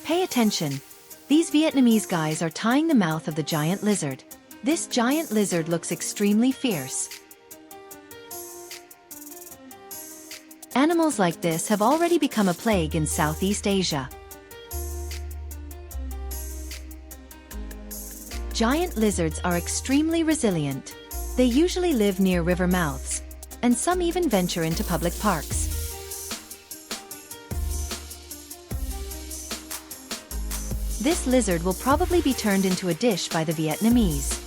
Pay attention. These Vietnamese guys are tying the mouth of the giant lizard. This giant lizard looks extremely fierce. Animals like this have already become a plague in Southeast Asia. Giant lizards are extremely resilient. They usually live near river mouths, and some even venture into public parks. This lizard will probably be turned into a dish by the Vietnamese.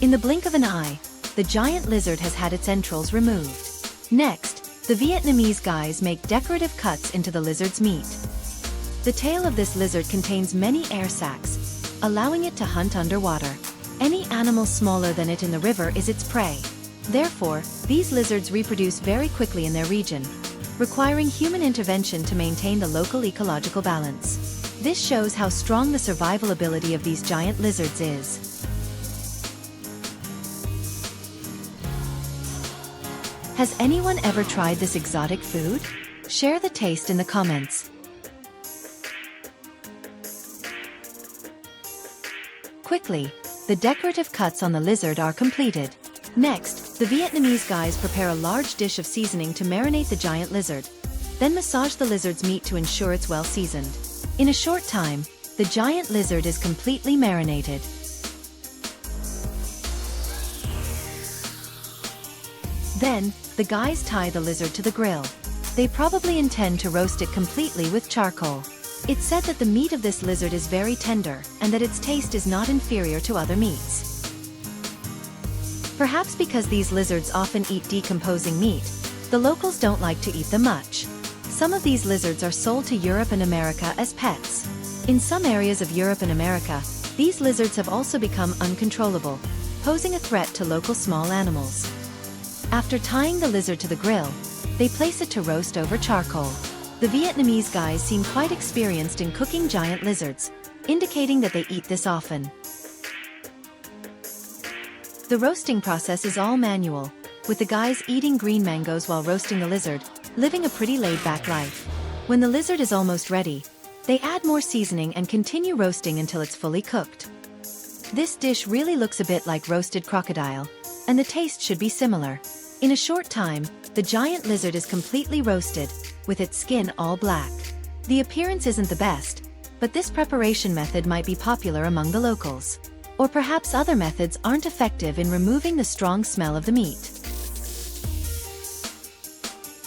In the blink of an eye, the giant lizard has had its entrails removed. Next, the Vietnamese guys make decorative cuts into the lizard's meat. The tail of this lizard contains many air sacs, allowing it to hunt underwater. Any animal smaller than it in the river is its prey. Therefore, these lizards reproduce very quickly in their region, requiring human intervention to maintain the local ecological balance. This shows how strong the survival ability of these giant lizards is. Has anyone ever tried this exotic food? Share the taste in the comments. Quickly, the decorative cuts on the lizard are completed. Next, the Vietnamese guys prepare a large dish of seasoning to marinate the giant lizard. Then massage the lizard's meat to ensure it's well seasoned. In a short time, the giant lizard is completely marinated. Then, the guys tie the lizard to the grill. They probably intend to roast it completely with charcoal. It's said that the meat of this lizard is very tender, and that its taste is not inferior to other meats. Perhaps because these lizards often eat decomposing meat, the locals don't like to eat them much. Some of these lizards are sold to Europe and America as pets. In some areas of Europe and America, these lizards have also become uncontrollable, posing a threat to local small animals. After tying the lizard to the grill, they place it to roast over charcoal. The Vietnamese guys seem quite experienced in cooking giant lizards, indicating that they eat this often. The roasting process is all manual, with the guys eating green mangoes while roasting the lizard, living a pretty laid-back life. When the lizard is almost ready, they add more seasoning and continue roasting until it's fully cooked. This dish really looks a bit like roasted crocodile, and the taste should be similar. In a short time, the giant lizard is completely roasted, with its skin all black. The appearance isn't the best, but this preparation method might be popular among the locals. Or perhaps other methods aren't effective in removing the strong smell of the meat.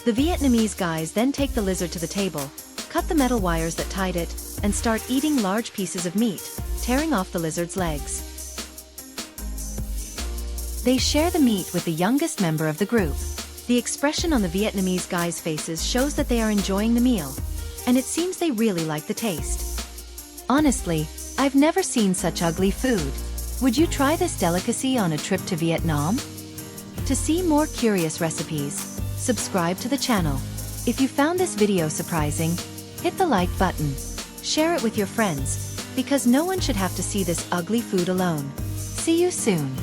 The Vietnamese guys then take the lizard to the table, cut the metal wires that tied it, and start eating large pieces of meat, tearing off the lizard's legs. They share the meat with the youngest member of the group. The expression on the Vietnamese guys' faces shows that they are enjoying the meal, and it seems they really like the taste. Honestly, I've never seen such ugly food. Would you try this delicacy on a trip to Vietnam? To see more curious recipes, subscribe to the channel. If you found this video surprising, hit the like button. Share it with your friends, because no one should have to see this ugly food alone. See you soon.